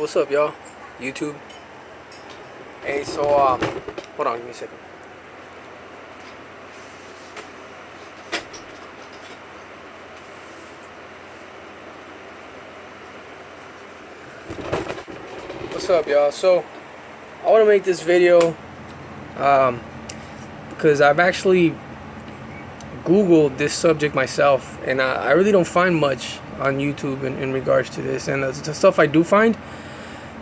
What's up, y'all? YouTube. Hey, so, hold on, give me a second. What's up, y'all? So, I want to make this video, because I've actually Googled this subject myself, and I really don't find much on YouTube in regards to this, and the stuff I do find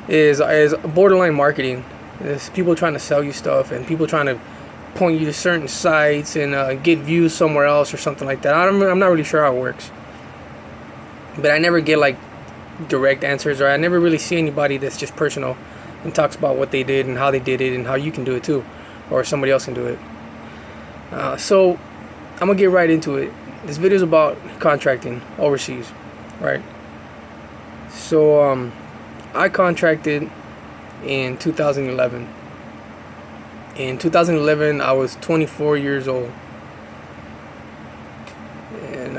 is borderline marketing. It's people trying to sell you stuff and people trying to point you to certain sites and get views somewhere else or something like that. I'm not really sure how it works, but I never get like direct answers, or I never really see anybody that's just personal and talks about what they did and how they did it and how you can do it too, or somebody else can do it. So I'm gonna get right into it. This video is about contracting overseas, right? So I contracted in 2011. In 2011, I was 24 years old, and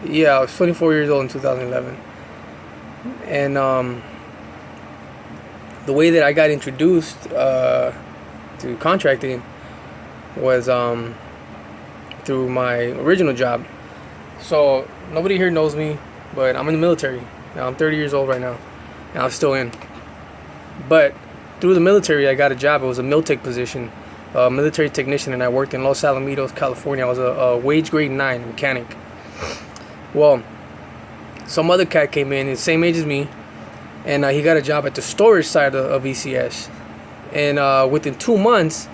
yeah, I was 24 years old in 2011. And the way that I got introduced to contracting was through my original job. So nobody here knows me, but I'm in the military. Now I'm 30 years old right now, and I'm still in. But through the military, I got a job. It was a mil-tech position, a military technician, and I worked in Los Alamitos, California. I was a wage grade 9 mechanic. Well, some other cat came in, the same age as me, and he got a job at the storage side of ECS. And within 2 months,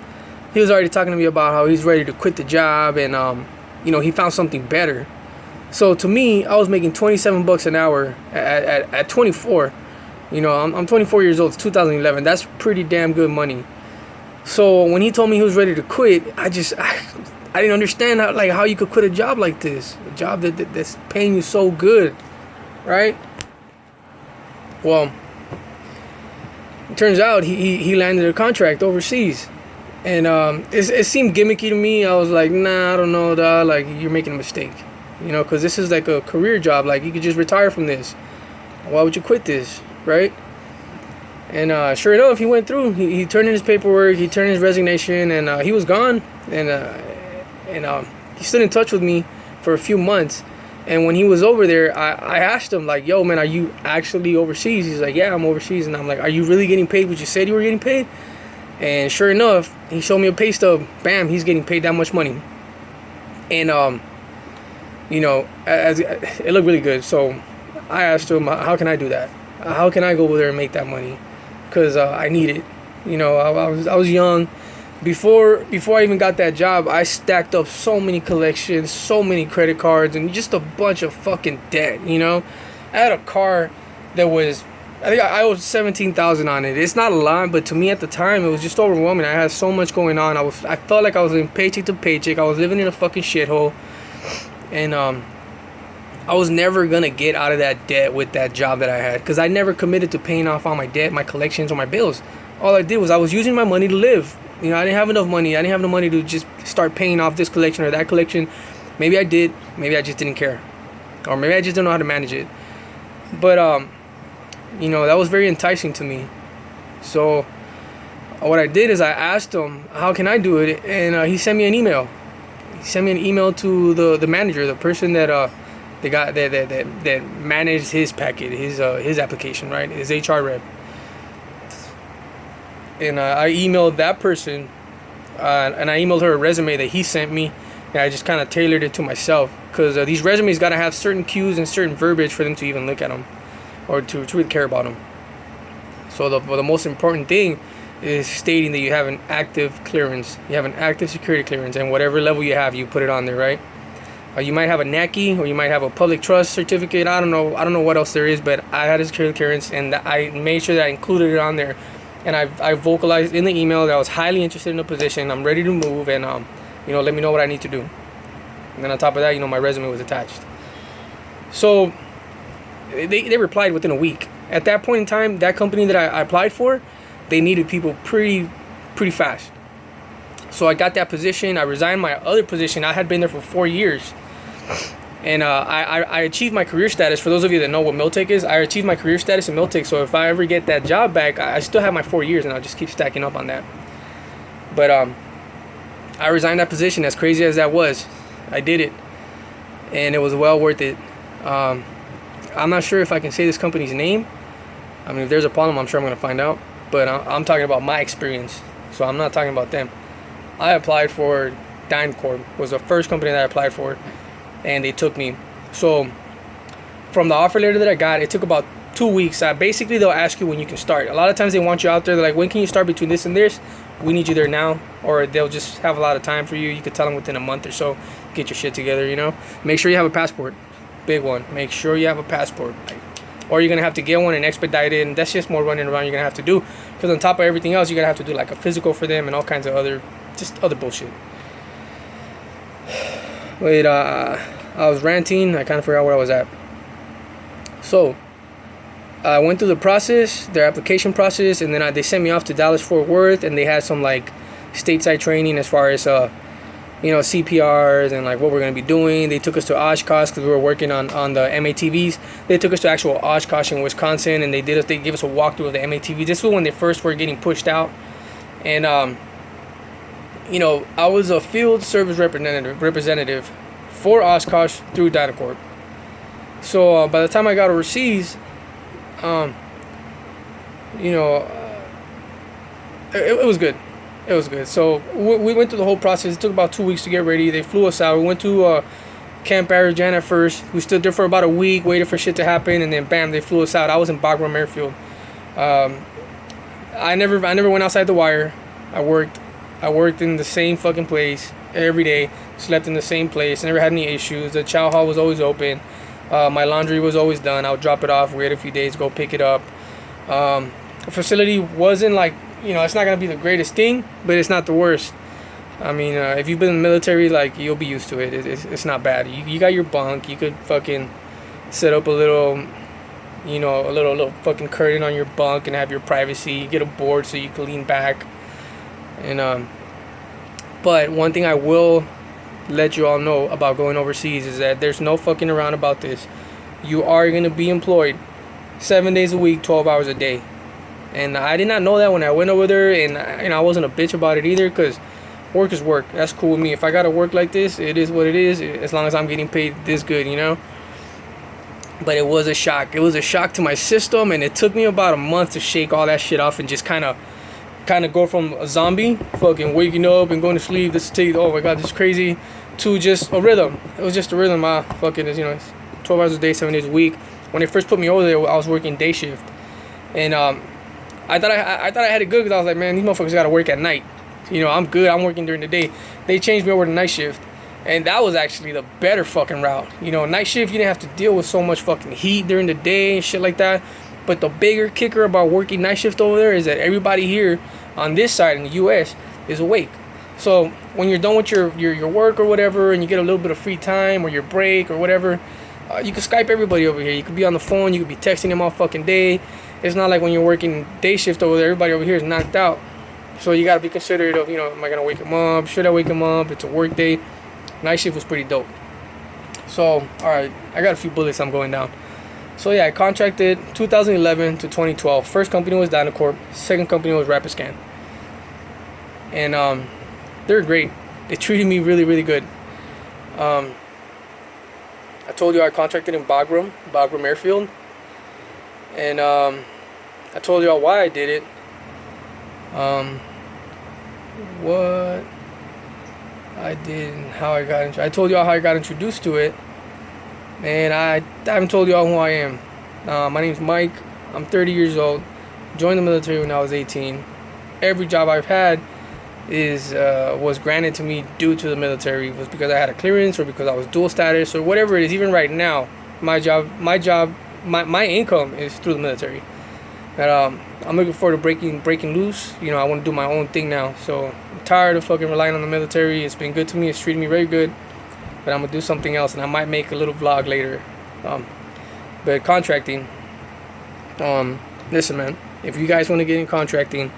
he was already talking to me about how he's ready to quit the job, and he found something better. So to me, I was making $27 an hour at 24. I'm 24 years old. It's 2011. That's pretty damn good money. So when he told me he was ready to quit, I didn't understand how you could quit a job like this, a job that's paying you so good, right? Well, it turns out he landed a contract overseas. And it seemed gimmicky to me. I was like, nah, I don't know, dog. Like, you're making a mistake. Because this is like a career job. Like, you could just retire from this. Why would you quit this, right? And sure enough, he went through. He turned in his paperwork. He turned in his resignation, and he was gone. And he stood in touch with me for a few months. And when he was over there, I asked him, like, yo, man, are you actually overseas? He's like, yeah, I'm overseas. And I'm like, are you really getting paid what you said you were getting paid? And sure enough, he showed me a pay stub. Bam, he's getting paid that much money. And it looked really good. So I asked him, how can I do that? How can I go over there and make that money? Because I need it. I was young. Before I even got that job, I stacked up so many collections, so many credit cards, and just a bunch of fucking debt. I had a car that was, I think I owed $17,000 on it. It's not a lot, but to me at the time, it was just overwhelming. I had so much going on. I felt like I was living paycheck to paycheck. I was living in a fucking shithole, and I was never gonna get out of that debt with that job that I had, because I never committed to paying off all my debt, my collections, or my bills. All I did was I was using my money to live. I didn't have enough money. I didn't have enough money to just start paying off this collection or that collection. Maybe I did. Maybe I just didn't care, or maybe I just didn't know how to manage it. But that was very enticing to me. So what I did is I asked him, how can I do it? And he sent me an email. He sent me an email to the manager, the person that the guy that managed his packet, his application, right? His HR rep. And I emailed that person, and I emailed her a resume that he sent me, and I just kind of tailored it to myself, because these resumes got to have certain cues and certain verbiage for them to even look at them, or to really care about them. So the most important thing is stating that you have an active clearance. You have an active security clearance, and whatever level you have, you put it on there, right? You might have a NACI, or you might have a public trust certificate. I don't know what else there is, but I had a security clearance, and I made sure that I included it on there. And I vocalized in the email that I was highly interested in the position. I'm ready to move, and let me know what I need to do. And then on top of that, my resume was attached. So they replied within a week. At that point in time, that company that I applied for, they needed people pretty fast. So I got that position. I resigned my other position. I had been there for 4 years. And I achieved my career status. For those of you that know what Miltech is, I achieved my career status in Miltech. So if I ever get that job back, I still have my 4 years, and I'll just keep stacking up on that. But I resigned that position. As crazy as that was, I did it, and it was well worth it. I'm not sure if I can say this company's name. I mean, if there's a problem, I'm sure I'm going to find out. But I'm talking about my experience, so I'm not talking about them. I applied for DynCorp. Was the first company that I applied for, and they took me. So from the offer letter that I got, it took about 2 weeks. Basically, they'll ask you when you can start. A lot of times they want you out there. They're like, when can you start between this and this? We need you there now. Or they'll just have a lot of time for you. You could tell them within a month or so, get your shit together, you know. Make sure you have a passport. Big one. Make sure you have a passport. Or you're going to have to get one and expedite it. And that's just more running around you're going to have to do. Because on top of everything else, you're going to have to do like a physical for them and all kinds of other bullshit. Wait, I was ranting. I kind of forgot where I was at. So I went through the process, their application process, and then they sent me off to Dallas Fort Worth, and they had some like stateside training as far as CPRs and like what we're going to be doing. They took us to Oshkosh because we were working on the MATVs. They took us to actual Oshkosh in Wisconsin, and they gave us a walkthrough of the MATV. This was when they first were getting pushed out. And I was a field service representative for Oshkosh through DynCorp. So by the time I got overseas, it was good. It was good. So we went through the whole process. It took about 2 weeks to get ready. They flew us out. We went to Camp Arajan at first. We stood there for about a week, waited for shit to happen, and then bam, they flew us out. I was in Bagram Airfield. I never went outside the wire. I worked in the same fucking place every day. Slept in the same place. Never had any issues. The chow hall was always open. My laundry was always done. I would drop it off, wait a few days, go pick it up. The facility wasn't like, it's not going to be the greatest thing, but it's not the worst. I mean, if you've been in the military, like, you'll be used to it. It's not bad. You got your bunk. You could fucking set up a little, a little fucking curtain on your bunk and have your privacy. You get a board so you can lean back. And, but one thing I will let you all know about going overseas is that there's no fucking around about this. You are going to be employed 7 days a week, 12 hours a day. And I did not know that when I went over there, and I wasn't a bitch about it either, because work is work. That's cool with me. If I gotta work like this, it is what it is, as long as I'm getting paid this good, But it was a shock. It was a shock to my system, and it took me about a month to shake all that shit off and just kind of go from a zombie, fucking waking up and going to sleep, oh my god, this is crazy, to just a rhythm. It was just a rhythm. It's 12 hours a day, 7 days a week. When they first put me over there, I was working day shift, and I thought I had it good because I was like, man, these motherfuckers gotta work at night. I'm good. I'm working during the day. They changed me over to night shift, and that was actually the better fucking route. Night shift, you didn't have to deal with so much fucking heat during the day and shit like that. But the bigger kicker about working night shift over there is that everybody here on this side in the U.S. is awake. So when you're done with your work or whatever, and you get a little bit of free time or your break or whatever, you can Skype everybody over here. You could be on the phone. You could be texting them all fucking day. It's not like when you're working day shift over there, everybody over here is knocked out. So you got to be considerate of, am I going to wake them up? Should I wake them up? It's a work day. Night shift was pretty dope. So, all right, I got a few bullets I'm going down. So, yeah, I contracted 2011 to 2012. First company was DynCorp. Second company was Rapiscan. And they're great. They treated me really, really good. I told you I contracted in Bagram Airfield. And I told you all why I did it. What I did and how I got I told you all how I got introduced to it. And I haven't told you all who I am. My name's Mike. I'm 30 years old. Joined the military when I was 18. Every job I've had was granted to me due to the military. It was because I had a clearance or because I was dual status or whatever it is. Even right now, my income is through the military. But I'm looking forward to breaking loose. I want to do my own thing now. So I'm tired of fucking relying on the military. It's been good to me. It's treated me very good. But I'm gonna do something else, and I might make a little vlog later. But contracting. Listen, man. If you guys want to get in contracting,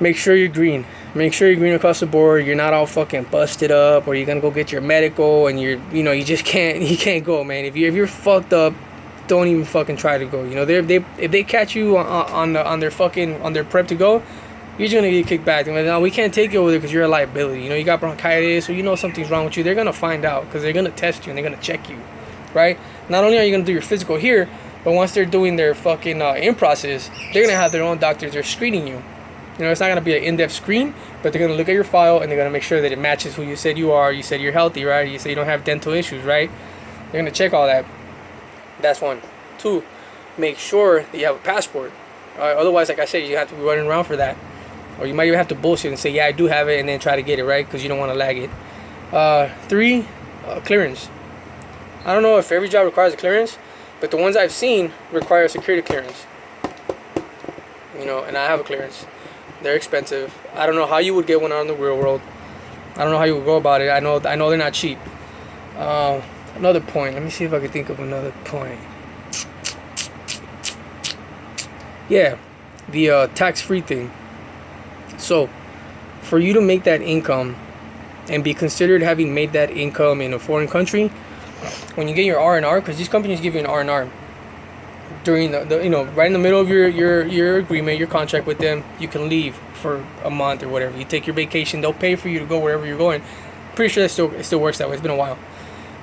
make sure you're green. Make sure you're green across the board. You're not all fucking busted up, or you're gonna go get your medical and you just can't go, man. If you're fucked up, don't even fucking try to go. If they catch you on their prep to go, you're just gonna get kicked back. Like, no, we can't take you over there because you're a liability. You got bronchitis, or something's wrong with you. They're gonna find out because they're gonna test you and they're gonna check you, right? Not only are you gonna do your physical here, but once they're doing their fucking in process, they're gonna have their own doctors. They're screening you. It's not gonna be an in-depth screen, but they're gonna look at your file and they're gonna make sure that it matches who you said you are. You said you're healthy, right? You said you don't have dental issues, right? They're gonna check all that. That's one. Two, make sure that you have a passport. Otherwise, like I said, you have to be running around for that. Or you might even have to bullshit and say, yeah, I do have it, and then try to get it, right? Because you don't want to lag it. Three, clearance. I don't know if every job requires a clearance, but the ones I've seen require a security clearance. And I have a clearance. They're expensive. I don't know how you would get one out in the real world. I don't know how you would go about it. I know they're not cheap. Another point. Let me see if I can think of another point. Yeah, the tax-free thing. So, for you to make that income and be considered having made that income in a foreign country, when you get your R&R, because these companies give you an R&R during the right in the middle of your agreement, your contract with them, you can leave for a month or whatever. You take your vacation, they'll pay for you to go wherever you're going. Pretty sure it still works that way. It's been a while,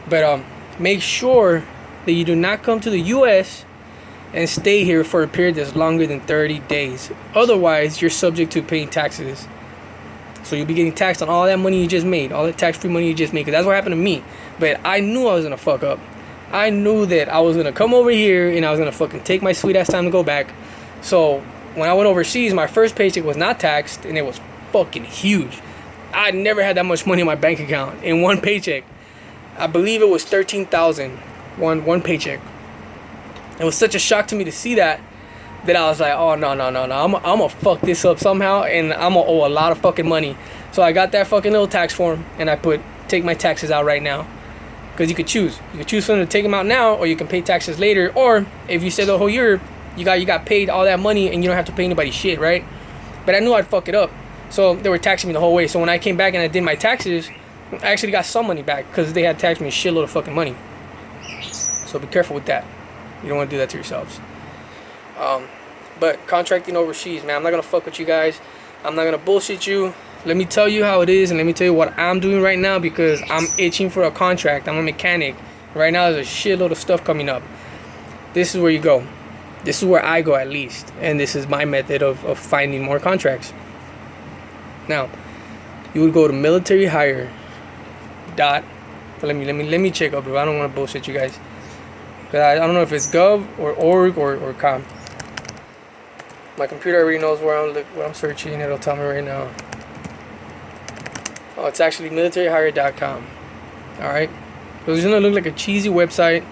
but make sure that you do not come to the U.S. and stay here for a period that's longer than 30 days. Otherwise, you're subject to paying taxes. So you'll be getting taxed on all that money you just made, all that tax-free money you just made. Because that's what happened to me. But I knew I was going to fuck up. I knew that I was going to come over here and I was going to fucking take my sweet-ass time to go back. So when I went overseas, my first paycheck was not taxed, and it was fucking huge. I never had that much money in my bank account in one paycheck. I believe it was $13,000 one paycheck. It was such a shock to me to see that I was like, oh, no. I'm going to fuck this up somehow, and I'm going to owe a lot of fucking money. So I got that fucking little tax form, and I put, take my taxes out right now. Because you could choose. You could choose for them to take them out now, or you can pay taxes later. Or if you stay the whole year, you got paid all that money, and you don't have to pay anybody shit, right? But I knew I'd fuck it up. So they were taxing me the whole way. So when I came back and I did my taxes, I actually got some money back because they had taxed me a shitload of fucking money. So be careful with that. You don't want to do that to yourselves. But contracting overseas, man, I'm not going to fuck with you guys. I'm not going to bullshit you. Let me tell you how it is, and let me tell you what I'm doing right now, because I'm itching for a contract. I'm a mechanic. Right now, there's a shitload of stuff coming up. This is where you go. This is where I go, at least. And this is my method of finding more contracts. Now, you would go to military hire dot. Let me check up, bro. I don't want to bullshit you guys. Cause I don't know if it's gov or org or com. My computer already knows where I'm searching. It'll tell me right now. Oh, it's actually militaryhire.com. Alright. So it's gonna look like a cheesy website.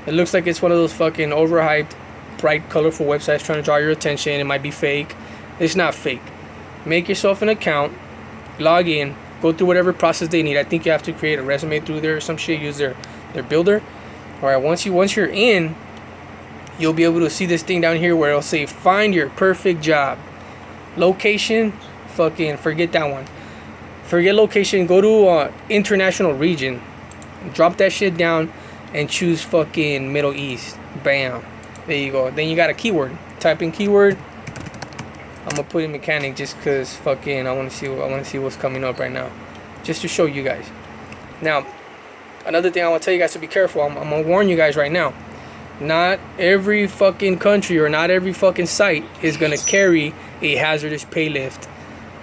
It looks like it's one of those fucking overhyped, bright, colorful websites trying to draw your attention. It might be fake. It's not fake. Make yourself an account, log in, go through whatever process they need. I think you have to create a resume through there or some shit. Use their builder. Alright, once you're in, you'll be able to see this thing down here where it'll say find your perfect job. Location, fucking forget that one. Forget location, go to international region. Drop that shit down and choose fucking Middle East. Bam. There you go. Then you got a keyword. Type in keyword. I'm gonna put in mechanic just cause fucking I wanna see what's coming up right now. Just to show you guys. Now, another thing I want to tell you guys to be careful. I'm going to warn you guys right now. Not every fucking country or not every fucking site is going to carry a hazardous pay lift.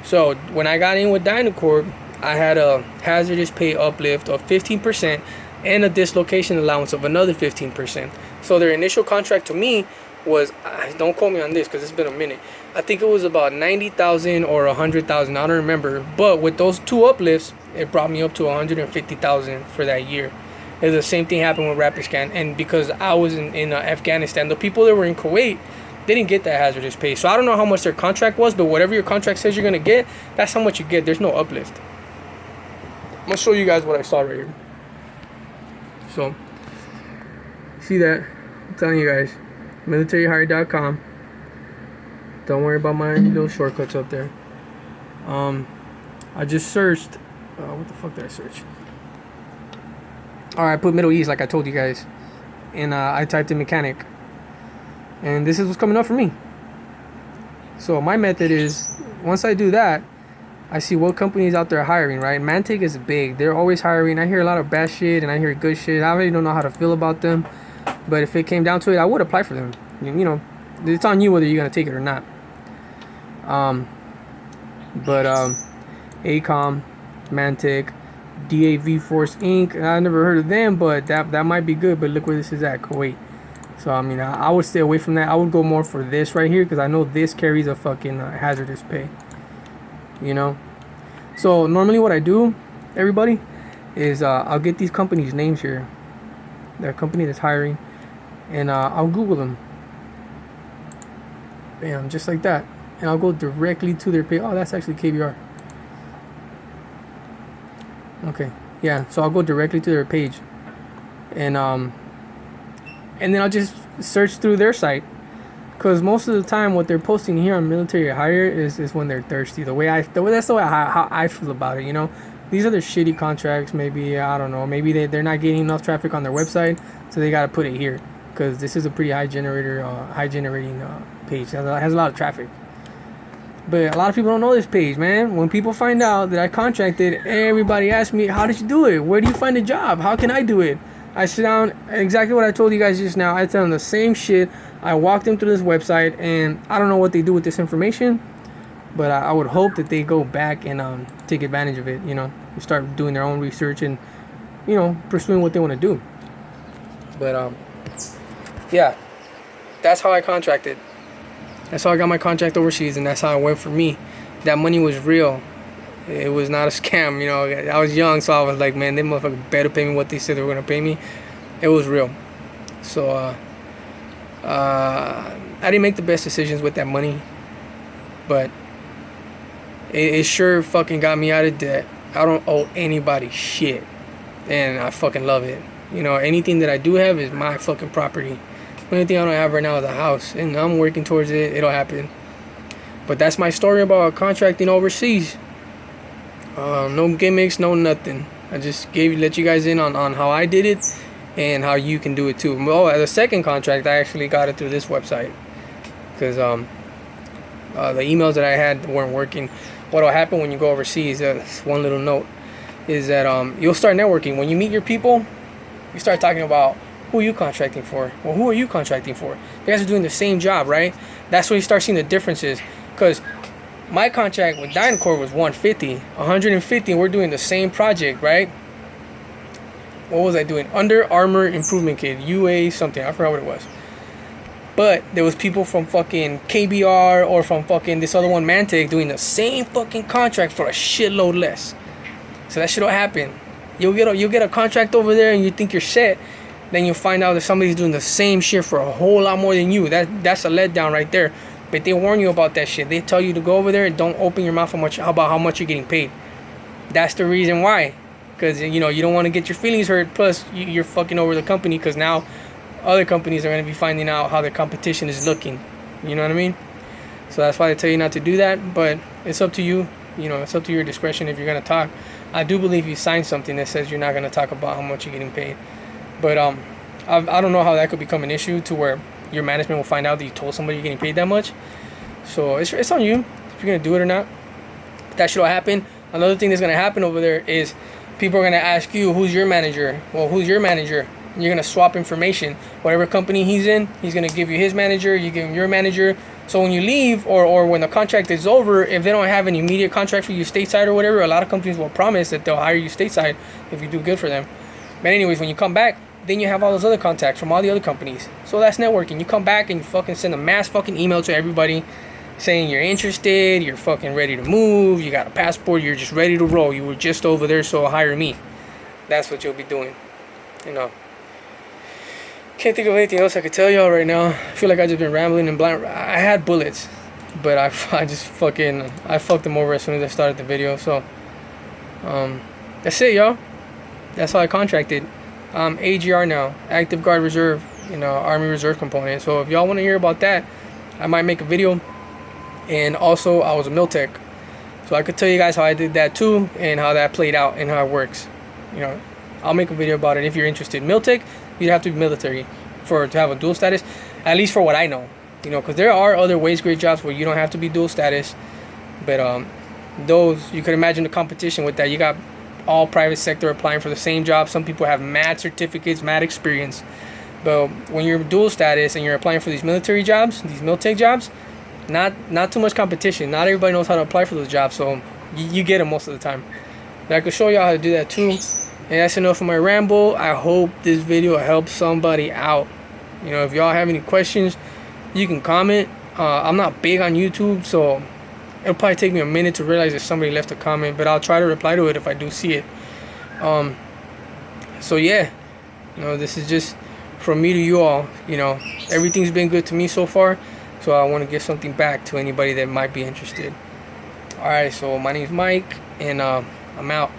So when I got in with Dynacorp, I had a hazardous pay uplift of 15% and a dislocation allowance of another 15%. So their initial contract to me was, don't quote me on this because it's been a minute. I think it was about 90,000 or 100,000. I don't remember. But with those two uplifts, it brought me up to 150,000 for that year. And the same thing happened with Rapiscan. And because I was in Afghanistan, the people that were in Kuwait, they didn't get that hazardous pay. So I don't know how much their contract was, but whatever your contract says you're going to get, that's how much you get. There's no uplift. I'm going to show you guys what I saw right here. So, see that? I'm telling you guys. militaryhire.com. Don't worry about my little shortcuts up there. I just searched. What the fuck did I search? Alright, I put Middle East like I told you guys. And I typed in mechanic. And this is what's coming up for me. So my method is, once I do that, I see what companies out there are hiring, right? Mantic is big. They're always hiring. I hear a lot of bad shit and I hear good shit. I really don't know how to feel about them. But if it came down to it, I would apply for them. You know, it's on you whether you're going to take it or not. ACOM, Mantic, DAV Force Inc. I never heard of them, but that might be good. But look where this is at, Kuwait. So I mean, I would stay away from that. I would go more for this right here because I know this carries a fucking hazardous pay. You know. So normally what I do, everybody, is I'll get these companies' names here. Their company that's hiring, and I'll Google them. Bam, just like that, and I'll go directly to their page. Oh, that's actually KBR. Okay, yeah. So I'll go directly to their page, and then I'll just search through their site, because most of the time what they're posting here on military hire is when they're thirsty. That's the way how I feel about it. You know, these are their shitty contracts. Maybe I don't know. Maybe they're not getting enough traffic on their website, so they gotta put it here, because this is a pretty high generating page. It has a lot of traffic. But a lot of people don't know this page, man. When people find out that I contracted, everybody asks me, how did you do it? Where do you find a job? How can I do it? I sit down, exactly what I told you guys just now. I tell them the same shit. I walk them through this website, and I don't know what they do with this information, but I would hope that they go back and take advantage of it, you know, start doing their own research and, you know, pursuing what they want to do. But, yeah, that's how I contracted. That's how I got my contract overseas, and that's how it went for me. That money was real. It was not a scam, you know. I was young, so I was like, man, they motherfuckers better pay me what they said they were going to pay me. It was real. So, I didn't make the best decisions with that money, but it sure fucking got me out of debt. I don't owe anybody shit, and I fucking love it. You know, anything that I do have is my fucking property. The only thing I don't have right now is a house, and I'm working towards it. It'll happen. But that's my story about contracting overseas. No gimmicks, no nothing. I just let you guys in on how I did it and how you can do it too. Well, as a second contract, I actually got it through this website, because the emails that I had weren't working. What'll happen when you go overseas, one little note, is that you'll start networking. When you meet your people, you start talking about, who are you contracting for? Well, who are you contracting for? You guys are doing the same job, right? That's when you start seeing the differences. Because my contract with DynCorp was 150, and we're doing the same project, right? What was I doing? Under Armour Improvement Kit, UA something. I forgot what it was. But there was people from fucking KBR or from fucking this other one, Mantic, doing the same fucking contract for a shitload less. So that shit'll happen. You'll get a contract over there, and you think you're set. Then you find out that somebody's doing the same shit for a whole lot more than you. That's a letdown right there. But they warn you about that shit. They tell you to go over there and don't open your mouth about how much you're getting paid. That's the reason why. Because, you know, you don't want to get your feelings hurt. Plus, you're fucking over the company, because now other companies are going to be finding out how their competition is looking. You know what I mean? So that's why they tell you not to do that. But it's up to you. You know, it's up to your discretion if you're going to talk. I do believe you signed something that says you're not going to talk about how much you're getting paid. But I don't know how that could become an issue to where your management will find out that you told somebody you're getting paid that much. So it's on you if you're going to do it or not. That shit will happen. Another thing that's going to happen over there is people are going to ask you, who's your manager? Well, who's your manager? And you're going to swap information. Whatever company he's in, he's going to give you his manager, you give him your manager. So when you leave or when the contract is over, if they don't have an immediate contract for you stateside or whatever, a lot of companies will promise that they'll hire you stateside if you do good for them. But anyways, when you come back, then you have all those other contacts from all the other companies. So that's networking. You come back and you fucking send a mass fucking email to everybody saying you're interested, you're fucking ready to move, you got a passport, you're just ready to roll. You were just over there, so hire me. That's what you'll be doing. You know. Can't think of anything else I could tell y'all right now. I feel like I just been rambling and blind. I had bullets, but I fucked them over as soon as I started the video. So that's it, y'all. That's how I contracted. AGR now, Active Guard Reserve, you know, Army Reserve component. So if y'all want to hear about that, I might make a video. And also, I was a Miltech. So I could tell you guys how I did that too, and how that played out and how it works. You know, I'll make a video about it if you're interested. Miltech, you have to be military to have a dual status, at least for what I know. You know, because there are other wage grade jobs where you don't have to be dual status, but those, you could imagine the competition with that. You got all private sector applying for the same job. Some people have mad certificates, mad experience, but when you're dual status and you're applying for these military jobs, these militech jobs, not too much competition. Not everybody knows how to apply for those jobs, so you get them most of the time. But I could show y'all how to do that too. And that's enough of my ramble. I hope this video helps somebody out. You know, if y'all have any questions, you can comment. I'm not big on YouTube, so it'll probably take me a minute to realize if somebody left a comment, but I'll try to reply to it if I do see it. So yeah, you know, this is just from me to you all. You know, everything's been good to me so far, so I want to give something back to anybody that might be interested. Alright, so my name's Mike, and I'm out.